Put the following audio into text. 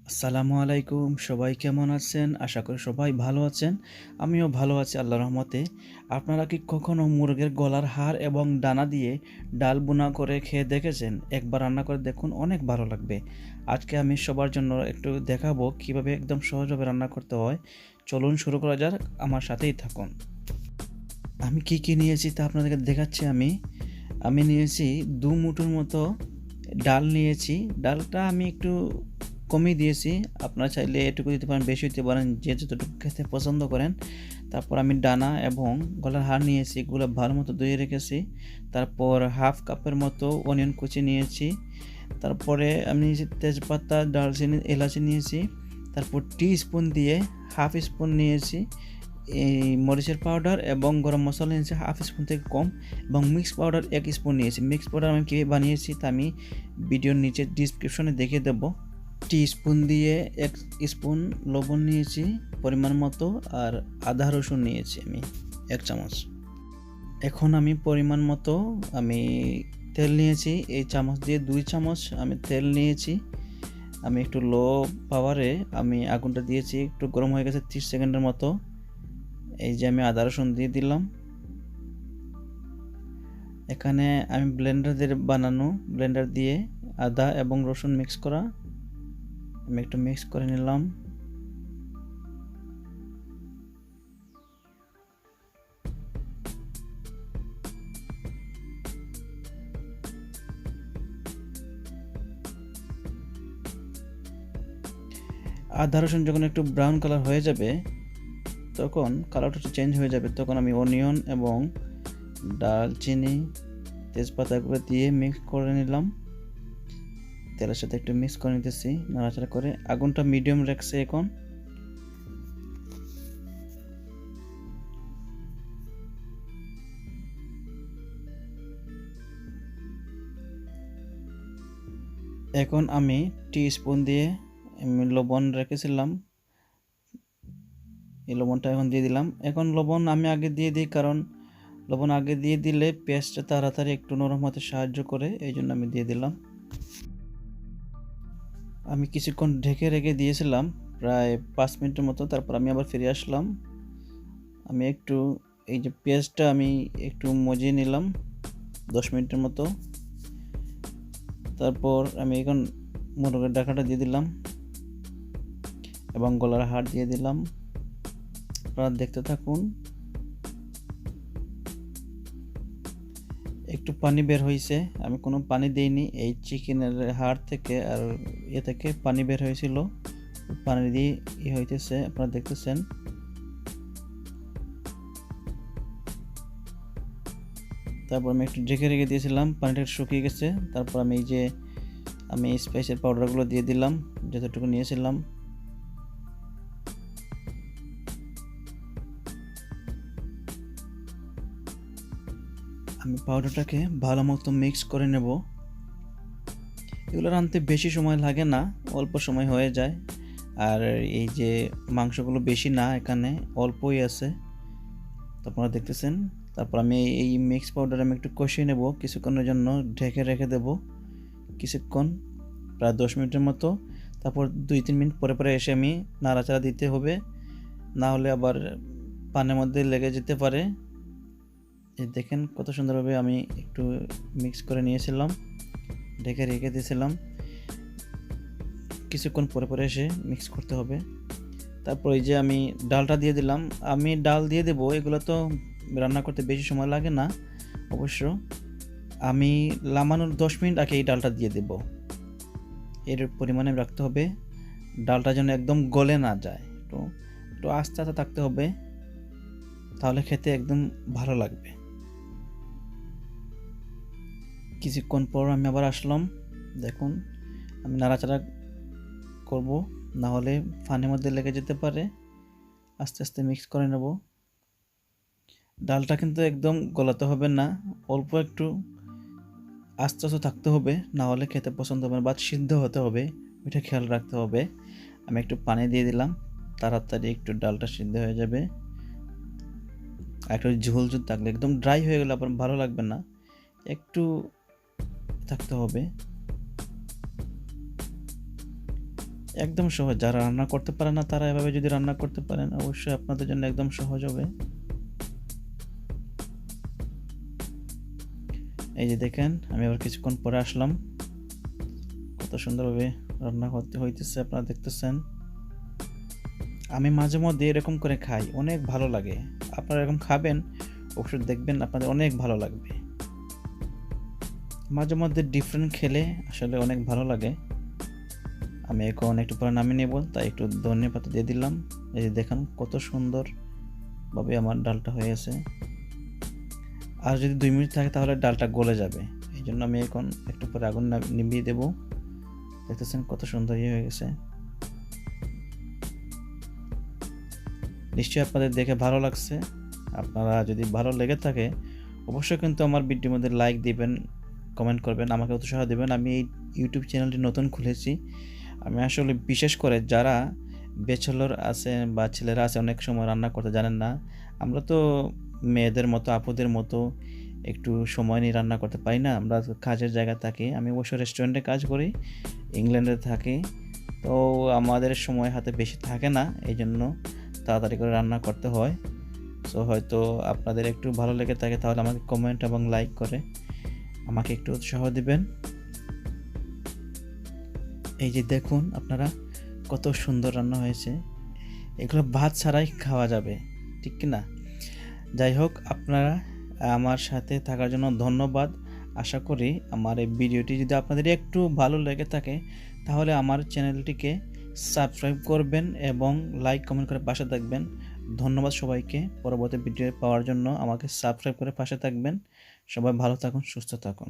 আসসালামু আলাইকুম। সবাই কেমন আছেন? আশা করি সবাই ভালো আছেন। আমিও ভালো আছি আল্লাহর রহমতে। আপনারা কি কখনো মুরগির গলার হাড় এবং ডানা দিয়ে ডাল ভুনা করে খেয়ে দেখেছেন? একবার রান্না করে দেখুন, অনেক ভালো লাগবে। আজকে আমি সবার জন্য একটু দেখাবো কিভাবে একদম সহজভাবে রান্না করতে হয়। চলুন শুরু করা যাক, আমার সাথেই থাকুন। আমি কি নিয়েছি তা আপনাদেরকে দেখাচ্ছি আমি। আমি নিয়েছি ২ মুঠোর মতো ডাল নিয়েছি। ডালটা আমি একটু কমিয়ে দিয়েছি। আপনারা চাইলে এটুকু দিতে পারেন, বেশি দিতে পারেন, যে যতটুকু খেতে পছন্দ করেন। তারপর আমি ডানা এবং গলার হাড় নিয়েছি, এগুলো ভালো মতো ধুয়ে রেখেছি। তারপর 1/2 কাপের মতো অনিয়ন কুচি নিয়েছি। তারপরে আমি নিয়েছি তেজপাতা, দারচিনি, এলাচি নিয়েছি। তারপর টিস্পুন দিয়ে 1/2 স্পুন নিয়েছি এই মরিচের পাউডার এবং গরম মসলা নিয়েছি 1/2 স্পুন থেকে কম, এবং মিক্স পাউডার 1 স্পুন নিয়েছি। মিক্স পাউডার আমি কীভাবে বানিয়েছি তা আমি ভিডিওর নিচে ডিসক্রিপশনে দেখিয়ে দেবো। টিস্পুন দিয়ে 1 স্পুন লবণ নিয়েছি পরিমাণ মতো, আর আদা রসুন নিয়েছি আমি 1 চামচ। এখন আমি পরিমাণ মতো আমি তেল নিয়েছি, এই চামচ দিয়ে 2 চামচ আমি তেল নিয়েছি। আমি একটু লো পাওয়ারে আমি আগুনটা দিয়েছি, একটু গরম হয়ে গেছে 30 সেকেন্ডের মতো। এই যে আমি আদা রসুন দিয়ে দিলাম। এখানে আমি ব্লেন্ডার দিয়ে আদা এবং রসুন মিক্স করা আমি একটু মিক্স করে নিলাম। আদা রসুন যখন একটু ব্রাউন কালার হয়ে যাবে, তখন কালারটা একটু চেঞ্জ হয়ে যাবে, তখন আমি অনিয়ন এবং দারচিনি, তেজপাতাগুলো দিয়ে মিক্স করে নিলাম। তেলের সাথে একটু মিক্স করে নিতেছি নাড়াচাড়া করে। আগুনটা মিডিয়াম রাখছে এখন। এখন আমি টিস্পুন দিয়ে লবণ রেখেছিলাম, এই লবণটা এখন দিয়ে দিলাম। এখন লবণ আমি আগে দিয়ে দিই, কারণ লবণ আগে দিয়ে দিলে পেঁয়াজটা তাড়াতাড়ি একটু নরম হতে সাহায্য করে, এই জন্য আমি দিয়ে দিলাম। আমি কিছুক্ষণ ঢেকে রেখে দিয়েছিলাম, প্রায় 5 মিনিটের মতো। তারপর আমি আবার ফিরে আসলাম। আমি একটু এই যে পেঁয়াজটা আমি একটু মজিয়ে নিলাম 10 মিনিটের মতো। তারপর আমি এখন মুরগির ডাকাটা দিয়ে দিলাম এবং গলার হাড় দিয়ে দিলাম। আপনারা দেখতে থাকুন। একটু পানি বের হয়েছে, আমি কোনো পানি দিইনি, এই চিকেনের হাড় থেকে আর থেকে পানি বের হয়েছিল, পানি দিয়ে হইতেছে, আপনারা দেখতেছেন। তারপর আমি একটু ঢেকে রেখে দিয়েছিলাম, পানিটা শুকিয়ে গেছে। তারপর আমি স্পাইসের পাউডারগুলো দিয়ে দিলাম যতটুকু নিয়েছিলাম। আমি পাউডারটাকে ভালো মতো মিক্স করে নেব। এগুলো রাঁধতে বেশি সময় লাগে না, অল্প সময় হয়ে যায়। আর এই যে মাংসগুলো বেশি না, এখানে অল্পই আছে, তো আপনারা দেখতেছেন। তারপর আমি এই মিক্স পাউডার আমি একটু কষিয়ে নেব, কিছুক্ষণের জন্য ঢেকে রেখে দেব, কিছুক্ষণ, প্রায় 10 মিনিটের মতো। তারপর 2-3 মিনিট পরে পরে এসে আমি নাড়াচাড়া দিতে হবে, না হলে আবার পানের মধ্যে লেগে যেতে পারে। এই দেখেন কত সুন্দরভাবে আমি একটু মিক্স করে নিয়েছিলাম, ঢেকে রেখে দিয়েছিলাম। কিছুক্ষণ পরে পরে এসে মিক্স করতে হবে। তারপর এই যে আমি ডালটা দিয়ে দিলাম। আমি ডাল দিয়ে দেবো, এগুলো তো রান্না করতে বেশি সময় লাগে না অবশ্য। আমি নামানোর 10 মিনিট আগে এই ডালটা দিয়ে দেব। এর পরিমাণে রাখতে হবে, ডালটা যেন একদম গলে না যায়, একটু একটু আস্তে আস্তে থাকতে হবে, তাহলে খেতে একদম ভালো লাগবে। কিছুক্ষণ পর আমি আবার আসলাম, দেখুন আমি নাড়াচাড়া করব, না হলে পানির মধ্যে লেগে যেতে পারে। আস্তে আস্তে মিক্স করে নেব। ডালটা কিন্তু একদম গলাতে হবে না, অল্প একটু আস্তে আস্তে থাকতে হবে, না হলে খেতে পছন্দ হবে না, বা সিদ্ধ হতে হবে, ওইটা খেয়াল রাখতে হবে। আমি একটু পানি দিয়ে দিলাম, তাড়াতাড়ি একটু ডালটা সিদ্ধ হয়ে যাবে। আর একটু ঝোল ঝোল থাকলে, একদম ড্রাই হয়ে গেলে আবার ভালো লাগবে না, একটু থাকতে হবে। একদম সহজ। যারা রান্না করতে পারে না তারা এভাবে যদি রান্না করতে পারেন অবশ্যই আপনাদের জন্য একদম সহজ হবে। এই যে দেখেন আমি আবার কিছুক্ষণ পরে আসলাম। কত সুন্দরভাবে রান্না হইতেছে আপনারা দেখতেছেন। আমি মাঝে মধ্যে এরকম করে খাই, অনেক ভালো লাগে। আপনারা এরকম খাবেন, অবশ্যই দেখবেন আপনাদের অনেক ভালো লাগবে। মাঝে মধ্যে ডিফারেন্ট খেলে আসলে অনেক ভালো লাগে। আমি এখন একটু পরে নামিয়ে নেব, তাই একটু ধনিয়াপাতা দিয়ে দিলাম। এই যে দেখেন কত সুন্দরভাবে আমার ডালটা হয়ে গেছে। আর যদি 2 মিনিট থাকে তাহলে ডালটা গলে যাবে। এই জন্য আমি এখন একটু পরে আগুন নিভিয়ে দেব। দেখতেছেন কত সুন্দর হয়ে গেছে। নিশ্চয়ই আপনাদের দেখে ভালো লাগছে। আপনারা যদি ভালো লেগে থাকে অবশ্যই কিন্তু আমার ভিডিওর মধ্যে লাইক দিবেন, কমেন্ট করবেন, আমাকে উৎসাহ দিবেন। আমি এই ইউটিউব চ্যানেলটি নতুন খুলেছি। আমি আসলে বিশেষ করে যারা ব্যাচেলর আছে বা ছেলেরা আছে অনেক সময় রান্না করতে জানেন না। আমরা তো মেয়েদের মতো আপুদের মতো একটু সময় নিয়ে রান্না করতে পারি না। আমরা কাজের জায়গায় থাকি। আমি অবশ্য রেস্টুরেন্টে কাজ করি, ইংল্যান্ডে থাকি। তো আমাদের সময় হাতে বেশি থাকে না, এইজন্য তাড়াতাড়ি করে রান্না করতে হয়। সো হয়তো আপনাদের একটু ভালো লেগে থাকে তাহলে আমাকে কমেন্ট এবং লাইক করে আমাকে একটু উৎসাহ দিবেন। এই যে দেখুন আপনারা কত সুন্দর রান্না হয়েছে। এগুলো ভাত ছাড়াই খাওয়া যাবে, ঠিক কি না? যাই হোক, আপনারা আমার সাথে থাকার জন্য ধন্যবাদ। আশা করি আমার এই ভিডিওটি যদি আপনাদের একটু ভালো লেগে থাকে তাহলে আমার চ্যানেলটিকে সাবস্ক্রাইব করবেন এবং লাইক কমেন্ট করে পাশে থাকবেন। ধন্যবাদ সবাইকে। পরবর্তী ভিডিও পাওয়ার জন্য আমাকে সাবস্ক্রাইব করে পাশে থাকবেন। সবাই ভালো থাকুন, সুস্থ থাকুন।